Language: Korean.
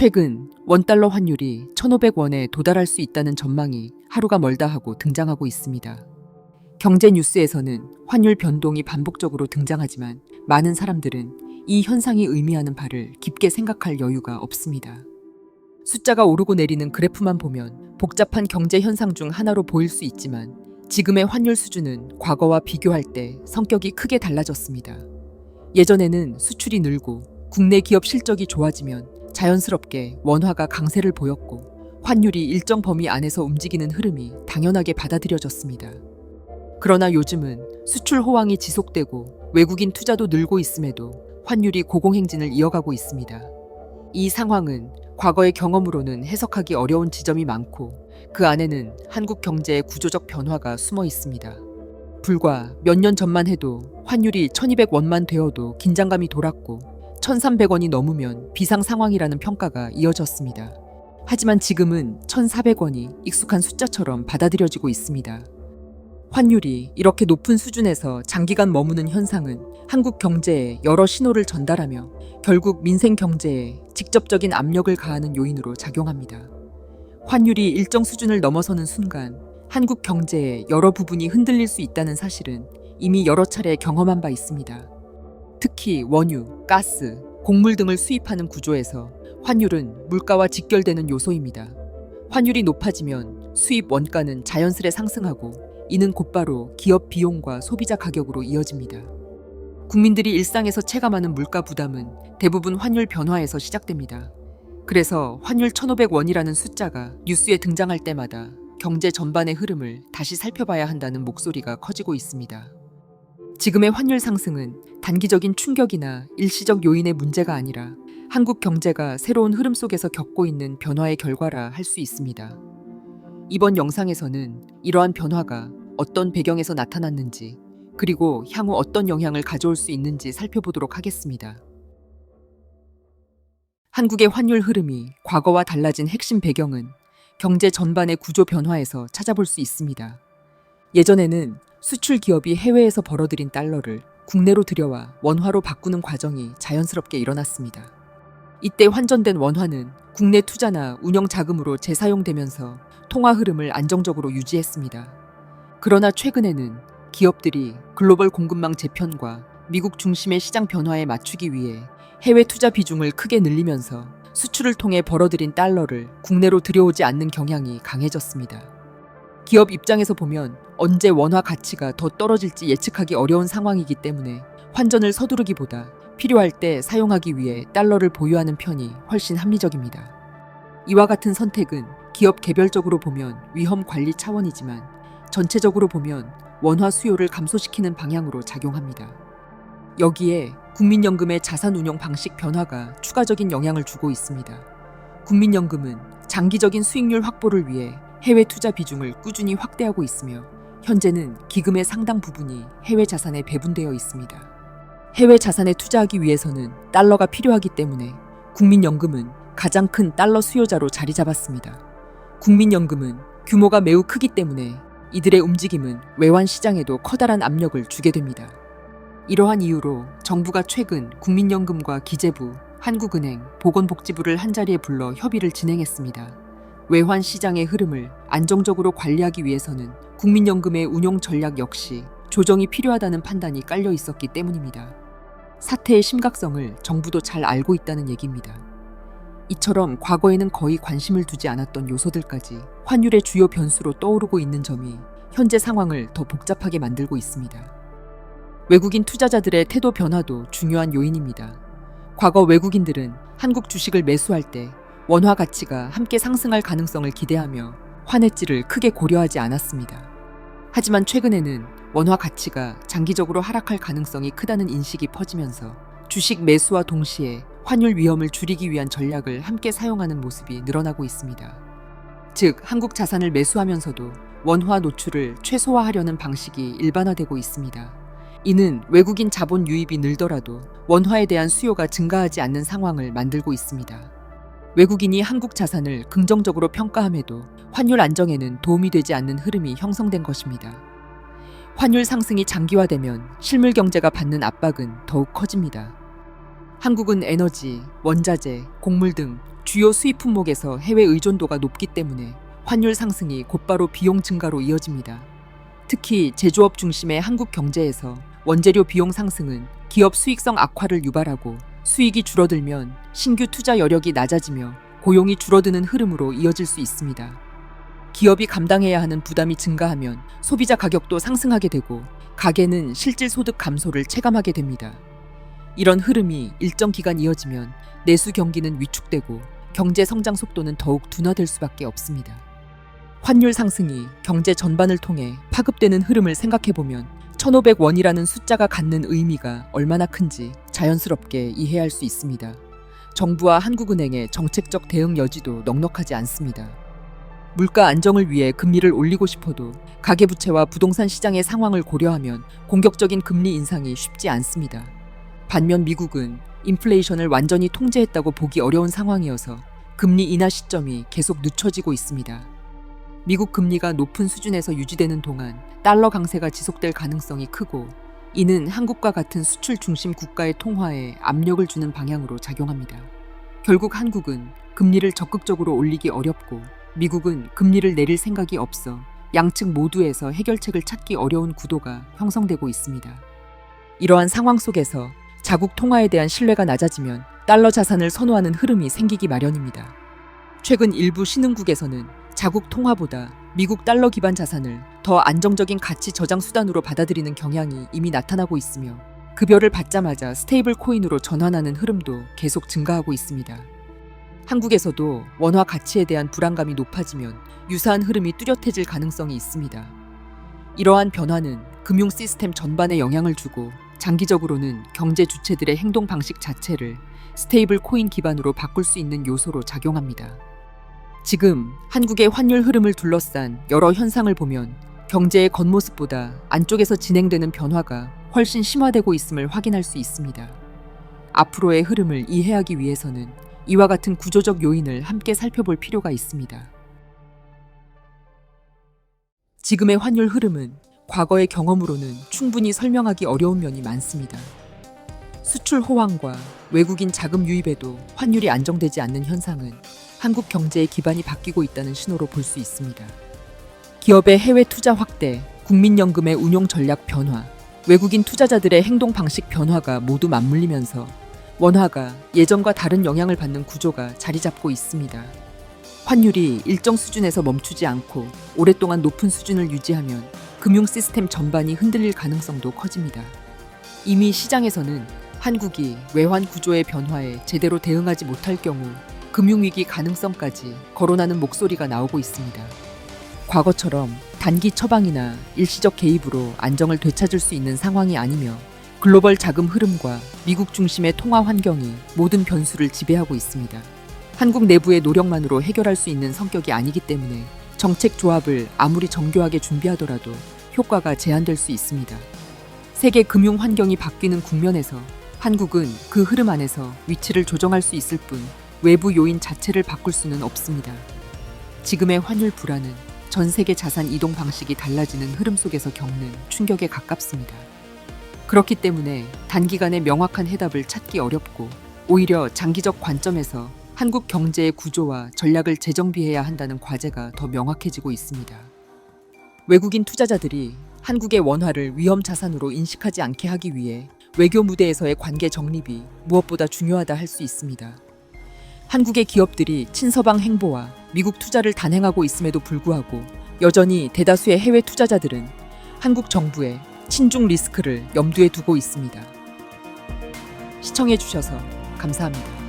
최근 원달러 환율이 1,500원에 도달할 수 있다는 전망이 하루가 멀다 하고 등장하고 있습니다. 경제 뉴스에서는 환율 변동이 반복적으로 등장하지만 많은 사람들은 이 현상이 의미하는 바를 깊게 생각할 여유가 없습니다. 숫자가 오르고 내리는 그래프만 보면 복잡한 경제 현상 중 하나로 보일 수 있지만 지금의 환율 수준은 과거와 비교할 때 성격이 크게 달라졌습니다. 예전에는 수출이 늘고 국내 기업 실적이 좋아지면 자연스럽게 원화가 강세를 보였고 환율이 일정 범위 안에서 움직이는 흐름이 당연하게 받아들여졌습니다. 그러나 요즘은 수출 호황이 지속되고 외국인 투자도 늘고 있음에도 환율이 고공행진을 이어가고 있습니다. 이 상황은 과거의 경험으로는 해석하기 어려운 지점이 많고 그 안에는 한국 경제의 구조적 변화가 숨어 있습니다. 불과 몇 년 전만 해도 환율이 1,200원만 되어도 긴장감이 돌았고 1,300원이 넘으면 비상 상황이라는 평가가 이어졌습니다. 하지만 지금은 1,400원이 익숙한 숫자처럼 받아들여지고 있습니다. 환율이 이렇게 높은 수준에서 장기간 머무는 현상은 한국 경제에 여러 신호를 전달하며 결국 민생 경제에 직접적인 압력을 가하는 요인으로 작용합니다. 환율이 일정 수준을 넘어서는 순간 한국 경제의 여러 부분이 흔들릴 수 있다는 사실은 이미 여러 차례 경험한 바 있습니다. 특히 원유, 가스, 곡물 등을 수입하는 구조에서 환율은 물가와 직결되는 요소입니다. 환율이 높아지면 수입 원가는 자연스레 상승하고 이는 곧바로 기업 비용과 소비자 가격으로 이어집니다. 국민들이 일상에서 체감하는 물가 부담은 대부분 환율 변화에서 시작됩니다. 그래서 환율 1,500원이라는 숫자가 뉴스에 등장할 때마다 경제 전반의 흐름을 다시 살펴봐야 한다는 목소리가 커지고 있습니다. 지금의 환율 상승은 단기적인 충격이나 일시적 요인의 문제가 아니라 한국 경제가 새로운 흐름 속에서 겪고 있는 변화의 결과라 할 수 있습니다. 이번 영상에서는 이러한 변화가 어떤 배경에서 나타났는지 그리고 향후 어떤 영향을 가져올 수 있는지 살펴보도록 하겠습니다. 한국의 환율 흐름이 과거와 달라진 핵심 배경은 경제 전반의 구조 변화에서 찾아볼 수 있습니다. 예전에는 수출 기업이 해외에서 벌어들인 달러를 국내로 들여와 원화로 바꾸는 과정이 자연스럽게 일어났습니다. 이때 환전된 원화는 국내 투자나 운영 자금으로 재사용되면서 통화 흐름을 안정적으로 유지했습니다. 그러나 최근에는 기업들이 글로벌 공급망 재편과 미국 중심의 시장 변화에 맞추기 위해 해외 투자 비중을 크게 늘리면서 수출을 통해 벌어들인 달러를 국내로 들여오지 않는 경향이 강해졌습니다. 기업 입장에서 보면 언제 원화 가치가 더 떨어질지 예측하기 어려운 상황이기 때문에 환전을 서두르기보다 필요할 때 사용하기 위해 달러를 보유하는 편이 훨씬 합리적입니다. 이와 같은 선택은 기업 개별적으로 보면 위험 관리 차원이지만 전체적으로 보면 원화 수요를 감소시키는 방향으로 작용합니다. 여기에 국민연금의 자산 운용 방식 변화가 추가적인 영향을 주고 있습니다. 국민연금은 장기적인 수익률 확보를 위해 해외 투자 비중을 꾸준히 확대하고 있으며 현재는 기금의 상당 부분이 해외 자산에 배분되어 있습니다. 해외 자산에 투자하기 위해서는 달러가 필요하기 때문에 국민연금은 가장 큰 달러 수요자로 자리 잡았습니다. 국민연금은 규모가 매우 크기 때문에 이들의 움직임은 외환 시장에도 커다란 압력을 주게 됩니다. 이러한 이유로 정부가 최근 국민연금과 기재부, 한국은행, 보건복지부를 한자리에 불러 협의를 진행했습니다. 외환 시장의 흐름을 안정적으로 관리하기 위해서는 국민연금의 운용 전략 역시 조정이 필요하다는 판단이 깔려 있었기 때문입니다. 사태의 심각성을 정부도 잘 알고 있다는 얘기입니다. 이처럼 과거에는 거의 관심을 두지 않았던 요소들까지 환율의 주요 변수로 떠오르고 있는 점이 현재 상황을 더 복잡하게 만들고 있습니다. 외국인 투자자들의 태도 변화도 중요한 요인입니다. 과거 외국인들은 한국 주식을 매수할 때 원화 가치가 함께 상승할 가능성을 기대하며 환해지를 크게 고려하지 않았습니다. 하지만 최근에는 원화 가치가 장기적으로 하락할 가능성이 크다는 인식이 퍼지면서 주식 매수와 동시에 환율 위험을 줄이기 위한 전략을 함께 사용하는 모습이 늘어나고 있습니다. 즉, 한국 자산을 매수하면서도 원화 노출을 최소화하려는 방식이 일반화되고 있습니다. 이는 외국인 자본 유입이 늘더라도 원화에 대한 수요가 증가하지 않는 상황을 만들고 있습니다. 외국인이 한국 자산을 긍정적으로 평가함에도 환율 안정에는 도움이 되지 않는 흐름이 형성된 것입니다. 환율 상승이 장기화되면 실물 경제가 받는 압박은 더욱 커집니다. 한국은 에너지, 원자재, 곡물 등 주요 수입 품목에서 해외 의존도가 높기 때문에 환율 상승이 곧바로 비용 증가로 이어집니다. 특히 제조업 중심의 한국 경제에서 원재료 비용 상승은 기업 수익성 악화를 유발하고 수익이 줄어들면 신규 투자 여력이 낮아지며 고용이 줄어드는 흐름으로 이어질 수 있습니다. 기업이 감당해야 하는 부담이 증가하면 소비자 가격도 상승하게 되고 가계는 실질 소득 감소를 체감하게 됩니다. 이런 흐름이 일정 기간 이어지면 내수 경기는 위축되고 경제 성장 속도는 더욱 둔화될 수밖에 없습니다. 환율 상승이 경제 전반을 통해 파급되는 흐름을 생각해보면 1,500원이라는 숫자가 갖는 의미가 얼마나 큰지 자연스럽게 이해할 수 있습니다. 정부와 한국은행의 정책적 대응 여지도 넉넉하지 않습니다. 물가 안정을 위해 금리를 올리고 싶어도 가계부채와 부동산 시장의 상황을 고려하면 공격적인 금리 인상이 쉽지 않습니다. 반면 미국은 인플레이션을 완전히 통제했다고 보기 어려운 상황이어서 금리 인하 시점이 계속 늦춰지고 있습니다. 미국 금리가 높은 수준에서 유지되는 동안 달러 강세가 지속될 가능성이 크고 이는 한국과 같은 수출 중심 국가의 통화에 압력을 주는 방향으로 작용합니다. 결국 한국은 금리를 적극적으로 올리기 어렵고 미국은 금리를 내릴 생각이 없어 양측 모두에서 해결책을 찾기 어려운 구도가 형성되고 있습니다. 이러한 상황 속에서 자국 통화에 대한 신뢰가 낮아지면 달러 자산을 선호하는 흐름이 생기기 마련입니다. 최근 일부 신흥국에서는 자국 통화보다 미국 달러 기반 자산을 더 안정적인 가치 저장 수단으로 받아들이는 경향이 이미 나타나고 있으며 급여를 받자마자 스테이블 코인으로 전환하는 흐름도 계속 증가하고 있습니다. 한국에서도 원화 가치에 대한 불안감이 높아지면 유사한 흐름이 뚜렷해질 가능성이 있습니다. 이러한 변화는 금융 시스템 전반에 영향을 주고 장기적으로는 경제 주체들의 행동 방식 자체를 스테이블 코인 기반으로 바꿀 수 있는 요소로 작용합니다. 지금 한국의 환율 흐름을 둘러싼 여러 현상을 보면 경제의 겉모습보다 안쪽에서 진행되는 변화가 훨씬 심화되고 있음을 확인할 수 있습니다. 앞으로의 흐름을 이해하기 위해서는 이와 같은 구조적 요인을 함께 살펴볼 필요가 있습니다. 지금의 환율 흐름은 과거의 경험으로는 충분히 설명하기 어려운 면이 많습니다. 수출 호황과 외국인 자금 유입에도 환율이 안정되지 않는 현상은 한국 경제의 기반이 바뀌고 있다는 신호로 볼 수 있습니다. 기업의 해외 투자 확대, 국민연금의 운용 전략 변화, 외국인 투자자들의 행동 방식 변화가 모두 맞물리면서 원화가 예전과 다른 영향을 받는 구조가 자리 잡고 있습니다. 환율이 일정 수준에서 멈추지 않고 오랫동안 높은 수준을 유지하면 금융 시스템 전반이 흔들릴 가능성도 커집니다. 이미 시장에서는 한국이 외환 구조의 변화에 제대로 대응하지 못할 경우 금융위기 가능성까지 거론하는 목소리가 나오고 있습니다. 과거처럼 단기 처방이나 일시적 개입으로 안정을 되찾을 수 있는 상황이 아니며 글로벌 자금 흐름과 미국 중심의 통화 환경이 모든 변수를 지배하고 있습니다. 한국 내부의 노력만으로 해결할 수 있는 성격이 아니기 때문에 정책 조합을 아무리 정교하게 준비하더라도 효과가 제한될 수 있습니다. 세계 금융 환경이 바뀌는 국면에서 한국은 그 흐름 안에서 위치를 조정할 수 있을 뿐 외부 요인 자체를 바꿀 수는 없습니다. 지금의 환율 불안은 전 세계 자산 이동 방식이 달라지는 흐름 속에서 겪는 충격에 가깝습니다. 그렇기 때문에 단기간에 명확한 해답을 찾기 어렵고 오히려 장기적 관점에서 한국 경제의 구조와 전략을 재정비해야 한다는 과제가 더 명확해지고 있습니다. 외국인 투자자들이 한국의 원화를 위험 자산으로 인식하지 않게 하기 위해 외교 무대에서의 관계 정립이 무엇보다 중요하다 할 수 있습니다. 한국의 기업들이 친서방 행보와 미국 투자를 단행하고 있음에도 불구하고 여전히 대다수의 해외 투자자들은 한국 정부의 친중 리스크를 염두에 두고 있습니다. 시청해 주셔서 감사합니다.